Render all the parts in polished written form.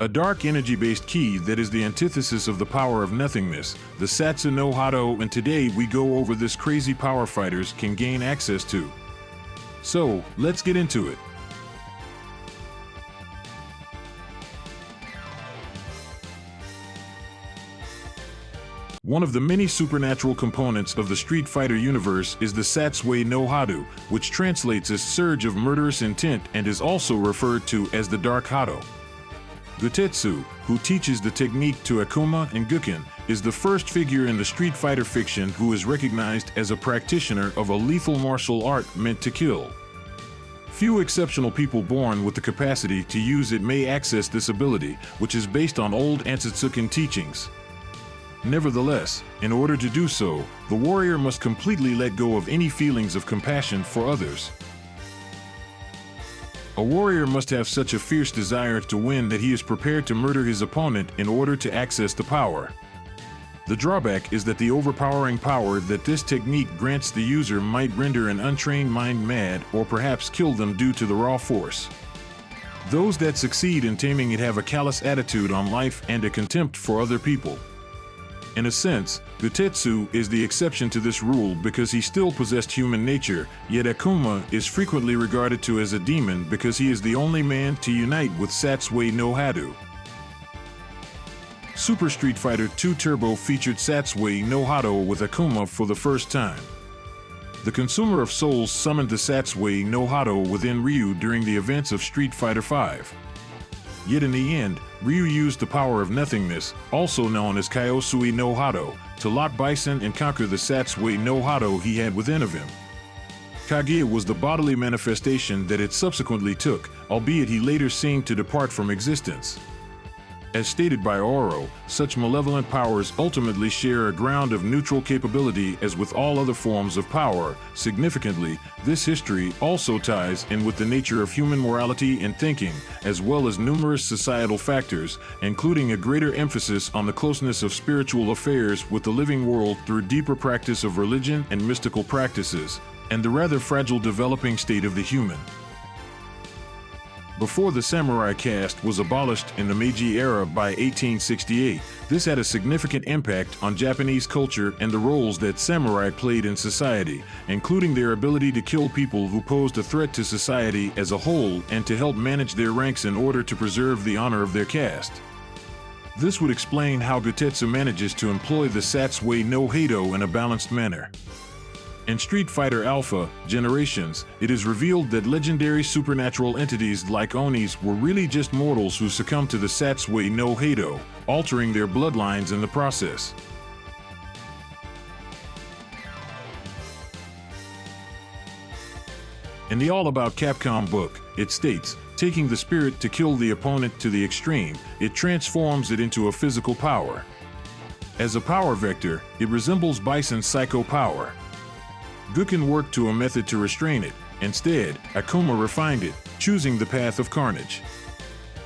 A dark energy-based ki that is the antithesis of the power of nothingness, the Satsunohado, and today we go over this crazy power fighters can gain access to. So, let's get into it. One of the many supernatural components of the Street Fighter universe is the Satsunohado, which translates as surge of murderous intent and is also referred to as the Dark Hadou. Gutetsu, who teaches the technique to Akuma and Guken, is the first figure in the Street Fighter fiction who is recognized as a practitioner of a lethal martial art meant to kill. Few exceptional people born with the capacity to use it may access this ability, which is based on old Ansatsuken teachings. Nevertheless, in order to do so, the warrior must completely let go of any feelings of compassion for others. A warrior must have such a fierce desire to win that he is prepared to murder his opponent in order to access the power. The drawback is that the overpowering power that this technique grants the user might render an untrained mind mad or perhaps kill them due to the raw force. Those that succeed in taming it have a callous attitude on life and a contempt for other people. In a sense, Gutetsu is the exception to this rule because he still possessed human nature, yet Akuma is frequently regarded to as a demon because he is the only man to unite with Satsunohado. Super Street Fighter II Turbo featured Satsunohado with Akuma for the first time. The Consumer of Souls summoned the Satsunohado within Ryu during the events of Street Fighter V. Yet in the end, Ryu used the power of nothingness, also known as Kyosunohado, to lock Bison and conquer the Satsunohado he had within of him. Kage was the bodily manifestation that it subsequently took, albeit he later seemed to depart from existence. As stated by Oro, such malevolent powers ultimately share a ground of neutral capability as with all other forms of power. Significantly, this history also ties in with the nature of human morality and thinking, as well as numerous societal factors, including a greater emphasis on the closeness of spiritual affairs with the living world through deeper practice of religion and mystical practices, and the rather fragile developing state of the human. Before the samurai caste was abolished in the Meiji era by 1868, this had a significant impact on Japanese culture and the roles that samurai played in society, including their ability to kill people who posed a threat to society as a whole and to help manage their ranks in order to preserve the honor of their caste. This would explain how Gutetsu manages to employ the Satsunohado in a balanced manner. In Street Fighter Alpha Generations, it is revealed that legendary supernatural entities like Onis were really just mortals who succumbed to the Satsunohado, altering their bloodlines in the process. In the All About Capcom book, it states, taking the spirit to kill the opponent to the extreme, it transforms it into a physical power. As a power vector, it resembles Bison's psycho power. Guken worked to a method to restrain it. Instead, Akuma refined it, choosing the path of carnage.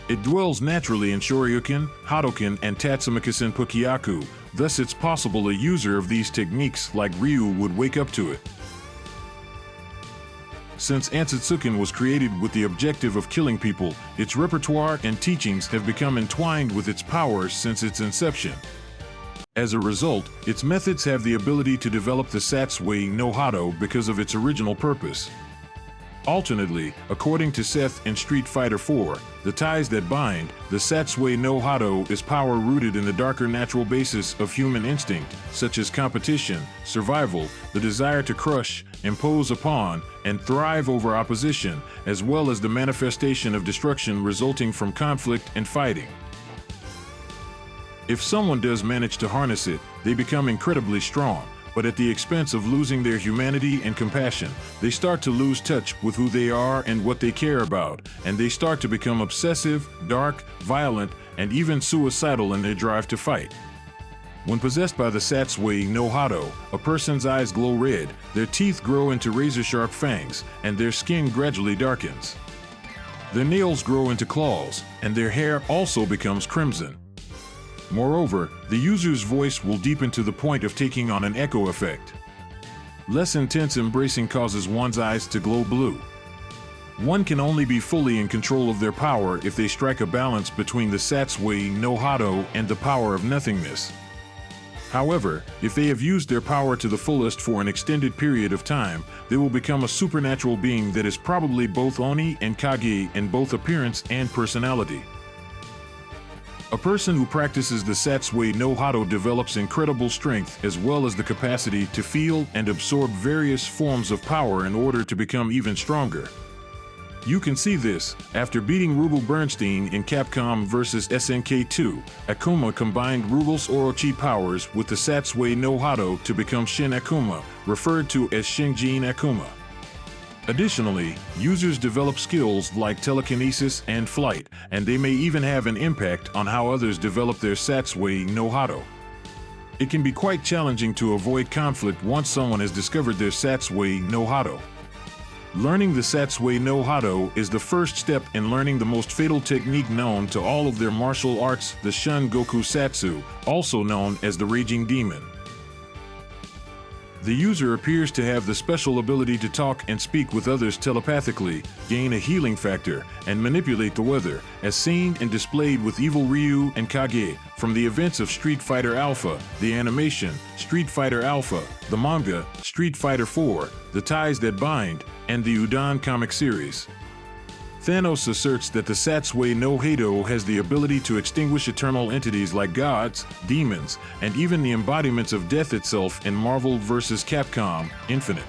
It dwells naturally in Shoryuken, Hadouken, and Tatsumaki Pukyaku, thus it's possible a user of these techniques like Ryu would wake up to it. Since Ansatsuken was created with the objective of killing people, its repertoire and teachings have become entwined with its powers since its inception. As a result, its methods have the ability to develop the Satsunohado because of its original purpose. Alternately, according to Seth in Street Fighter IV, the ties that bind, the Satsunohado is power rooted in the darker natural basis of human instinct, such as competition, survival, the desire to crush, impose upon, and thrive over opposition, as well as the manifestation of destruction resulting from conflict and fighting. If someone does manage to harness it, they become incredibly strong, but at the expense of losing their humanity and compassion, they start to lose touch with who they are and what they care about, and they start to become obsessive, dark, violent, and even suicidal in their drive to fight. When possessed by the Satsunohado, a person's eyes glow red, their teeth grow into razor-sharp fangs, and their skin gradually darkens. Their nails grow into claws, and their hair also becomes crimson. Moreover, the user's voice will deepen to the point of taking on an echo effect. Less intense embracing causes one's eyes to glow blue. One can only be fully in control of their power if they strike a balance between the Satsui no Hado and the power of nothingness. However, if they have used their power to the fullest for an extended period of time, they will become a supernatural being that is probably both Oni and Kage in both appearance and personality. A person who practices the Satsui no Hado develops incredible strength as well as the capacity to feel and absorb various forms of power in order to become even stronger. You can see this after beating Rugal Bernstein in Capcom vs SNK 2. Akuma combined Rugal's Orochi powers with the Satsui no Hado to become Shin Akuma, referred to as Shinjin Akuma. Additionally, users develop skills like telekinesis and flight, and they may even have an impact on how others develop their Satsui no Hado. It can be quite challenging to avoid conflict once someone has discovered their Satsui no Hado. Learning the Satsui no Hado is the first step in learning the most fatal technique known to all of their martial arts, the Shun Goku Satsu, also known as the Raging Demon. The user appears to have the special ability to talk and speak with others telepathically, gain a healing factor, and manipulate the weather, as seen and displayed with evil Ryu and Kage from the events of Street Fighter Alpha, the animation, Street Fighter Alpha, the manga, Street Fighter 4, The Ties That Bind, and the Udon comic series. Thanos asserts that the Satsui no Hado has the ability to extinguish eternal entities like gods, demons, and even the embodiments of death itself in Marvel vs. Capcom Infinite.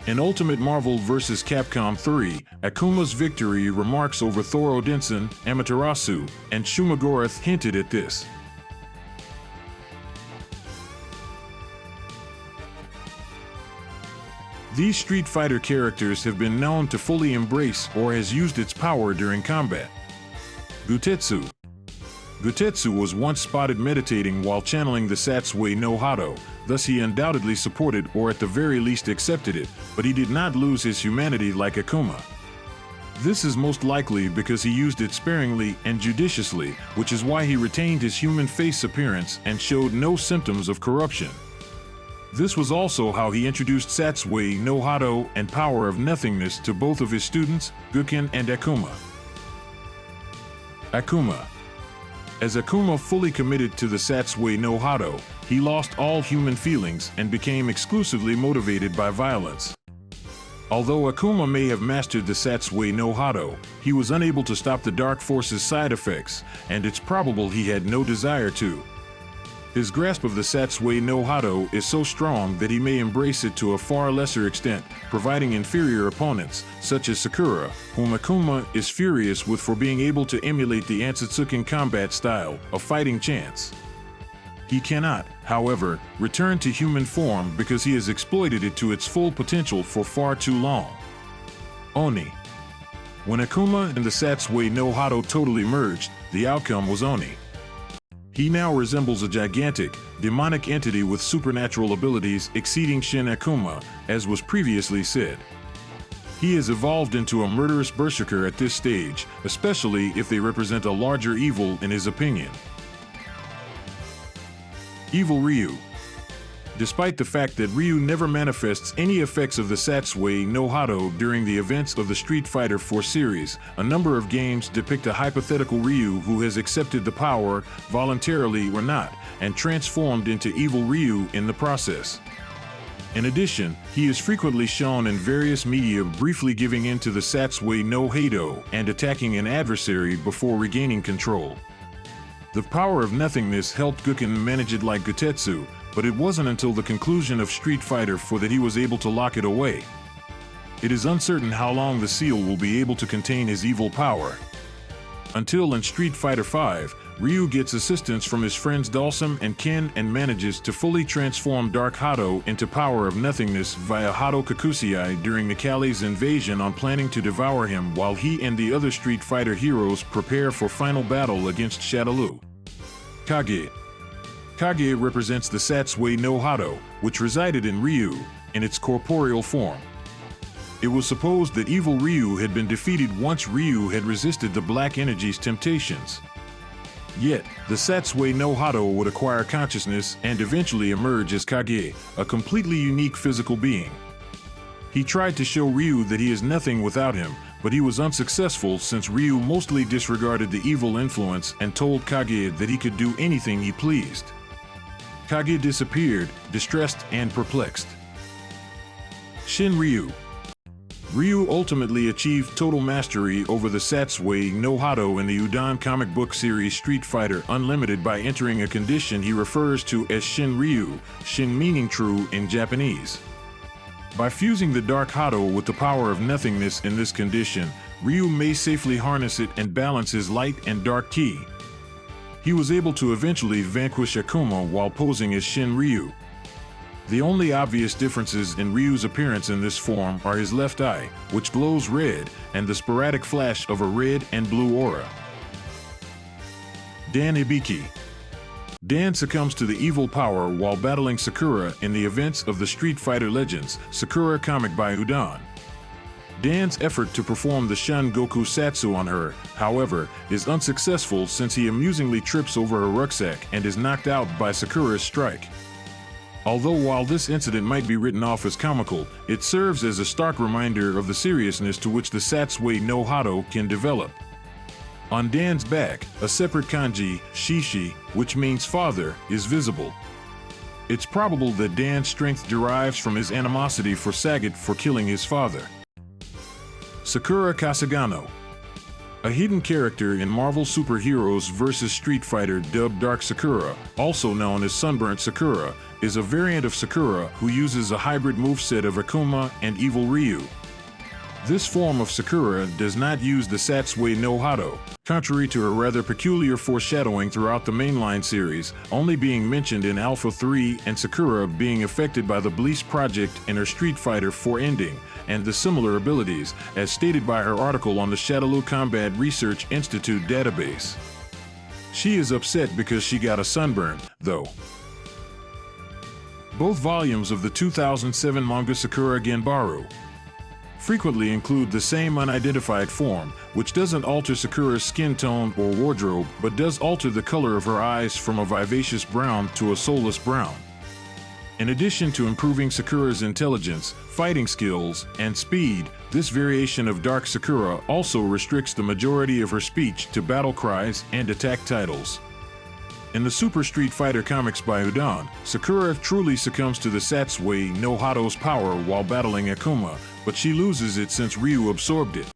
In Ultimate Marvel vs. Capcom 3, Akuma's victory remarks over Thor Odinson, Amaterasu, and Shumagorath hinted at this. These Street Fighter characters have been known to fully embrace or has used its power during combat. Gutetsu. Gutetsu was once spotted meditating while channeling the Satsui no Hado, thus he undoubtedly supported or at the very least accepted it, but he did not lose his humanity like Akuma. This is most likely because he used it sparingly and judiciously, which is why he retained his human face appearance and showed no symptoms of corruption. This was also how he introduced Satsui no Hado and Power of Nothingness to both of his students, Guken and Akuma. Akuma. As Akuma fully committed to the Satsui no Hado, he lost all human feelings and became exclusively motivated by violence. Although Akuma may have mastered the Satsui no Hado, he was unable to stop the Dark Force's side effects, and it's probable he had no desire to. His grasp of the Satsui no Hado is so strong that he may embrace it to a far lesser extent, providing inferior opponents, such as Sakura, whom Akuma is furious with for being able to emulate the Ansatsuken combat style, a fighting chance. He cannot, however, return to human form because he has exploited it to its full potential for far too long. Oni. When Akuma and the Satsui no Hado totally merged, the outcome was Oni. He now resembles a gigantic, demonic entity with supernatural abilities exceeding Shin Akuma, as was previously said. He has evolved into a murderous berserker at this stage, especially if they represent a larger evil in his opinion. Evil Ryu. Despite the fact that Ryu never manifests any effects of the Satsui no Hado during the events of the Street Fighter 4 series, a number of games depict a hypothetical Ryu who has accepted the power, voluntarily or not, and transformed into Evil Ryu in the process. In addition, he is frequently shown in various media briefly giving in to the Satsui no Hado and attacking an adversary before regaining control. The Power of Nothingness helped Guken manage it like Gutetsu, but it wasn't until the conclusion of Street Fighter 4 that he was able to lock it away. It is uncertain how long the seal will be able to contain his evil power. Until in Street Fighter 5, Ryu gets assistance from his friends Dalsum and Ken and manages to fully transform Dark Hado into Power of Nothingness via Hado Kakusei during Mikali's invasion on planning to devour him while he and the other Street Fighter heroes prepare for final battle against Shadaloo. Kage. Kage represents the Satsui no Hado, which resided in Ryu, in its corporeal form. It was supposed that evil Ryu had been defeated once Ryu had resisted the Black Energy's temptations. Yet, the Satsui no Hado would acquire consciousness and eventually emerge as Kage, a completely unique physical being. He tried to show Ryu that he is nothing without him, but he was unsuccessful since Ryu mostly disregarded the evil influence and told Kage that he could do anything he pleased. Kage disappeared, distressed and perplexed. Shin Ryu. Ryu ultimately achieved total mastery over the Satsui no Hado in the Udon comic book series Street Fighter Unlimited by entering a condition he refers to as Shin Ryu, Shin meaning true in Japanese. By fusing the Dark Hado with the power of nothingness in this condition, Ryu may safely harness it and balance his light and dark ki. He was able to eventually vanquish Akuma while posing as Shin Ryu. The only obvious differences in Ryu's appearance in this form are his left eye, which glows red, and the sporadic flash of a red and blue aura. Dan Hibiki. Dan succumbs to the evil power while battling Sakura in the events of the Street Fighter Legends Sakura comic by Udon. Dan's effort to perform the Shun Goku Satsu on her, however, is unsuccessful since he amusingly trips over her rucksack and is knocked out by Sakura's strike. Although while this incident might be written off as comical, it serves as a stark reminder of the seriousness to which the Satsui no Hado can develop. On Dan's back, a separate kanji, shishi, which means father, is visible. It's probable that Dan's strength derives from his animosity for Sagat for killing his father. Sakura Kasagano. A hidden character in Marvel Super Heroes vs. Street Fighter dubbed Dark Sakura, also known as Sunburnt Sakura, is a variant of Sakura who uses a hybrid moveset of Akuma and Evil Ryu. This form of Sakura does not use the Satsui no Hado, contrary to her rather peculiar foreshadowing throughout the mainline series, only being mentioned in Alpha 3 and Sakura being affected by the Bleach project in her Street Fighter 4 ending, and the similar abilities, as stated by her article on the Shadaloo Combat Research Institute database. She is upset because she got a sunburn, though. Both volumes of the 2007 manga Sakura Genbaru frequently include the same unidentified form, which doesn't alter Sakura's skin tone or wardrobe, but does alter the color of her eyes from a vivacious brown to a soulless brown. In addition to improving Sakura's intelligence, fighting skills, and speed, this variation of Dark Sakura also restricts the majority of her speech to battle cries and attack titles. In the Super Street Fighter comics by Udon, Sakura truly succumbs to the Satsui no Hado's power while battling Akuma, but she loses it since Ryu absorbed it.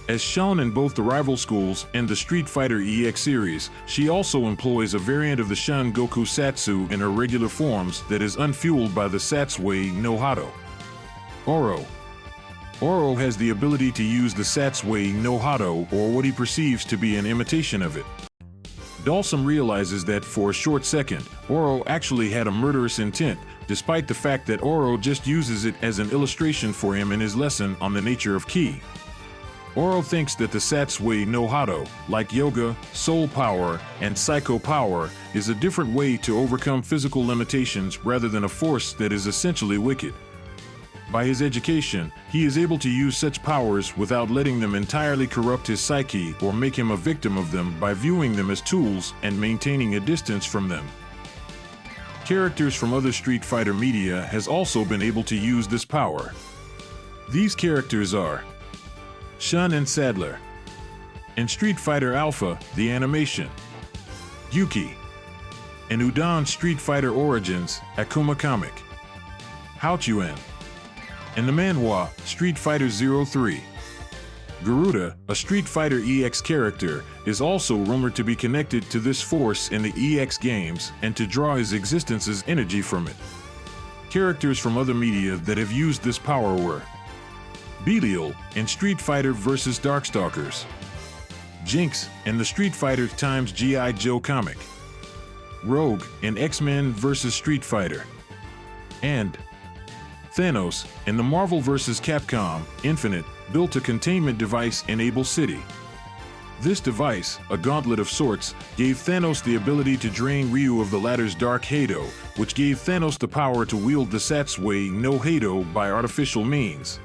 As shown in both the rival schools and the Street Fighter EX series, she also employs a variant of the Shun Goku Satsu in her regular forms that is unfueled by the Satsui no Hado. Oro. Oro has the ability to use the Satsui no Hado, or what he perceives to be an imitation of it. Dalsum realizes that for a short second, Oro actually had a murderous intent, despite the fact that Oro just uses it as an illustration for him in his lesson on the nature of ki. Oro thinks that the Satsui no Hado, like yoga, soul power, and psycho power, is a different way to overcome physical limitations rather than a force that is essentially wicked. By his education, he is able to use such powers without letting them entirely corrupt his psyche or make him a victim of them by viewing them as tools and maintaining a distance from them. Characters from other Street Fighter media has also been able to use this power. These characters are Shun and Sadler. In Street Fighter Alpha, the animation, Yuki. In Udon Street Fighter Origins, Akuma comic, Haochuan. In the manhwa, Street Fighter 03. Garuda, a Street Fighter EX character, is also rumored to be connected to this force in the EX games and to draw his existence's energy from it. Characters from other media that have used this power were Belial in Street Fighter vs. Darkstalkers, Jinx in the Street Fighter x G.I. Joe comic, Rogue in X-Men vs. Street Fighter, and Thanos in the Marvel vs. Capcom Infinite built a containment device in Able City. This device, a gauntlet of sorts, gave Thanos the ability to drain Ryu of the latter's Dark Hado, which gave Thanos the power to wield the Satsui no Hado by artificial means.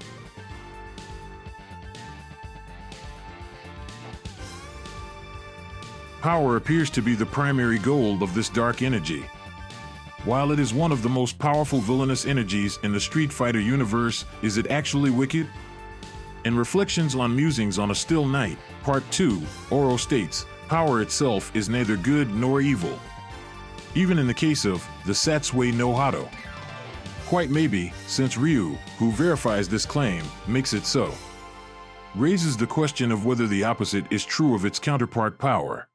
Power appears to be the primary goal of this dark energy. While it is one of the most powerful villainous energies in the Street Fighter universe, is it actually wicked? In Reflections on Musings on a Still Night, Part 2, Oro states, power itself is neither good nor evil. Even in the case of the Satsui no Hadou. Quite maybe, since Ryu, who verifies this claim, makes it so. Raises the question of whether the opposite is true of its counterpart power.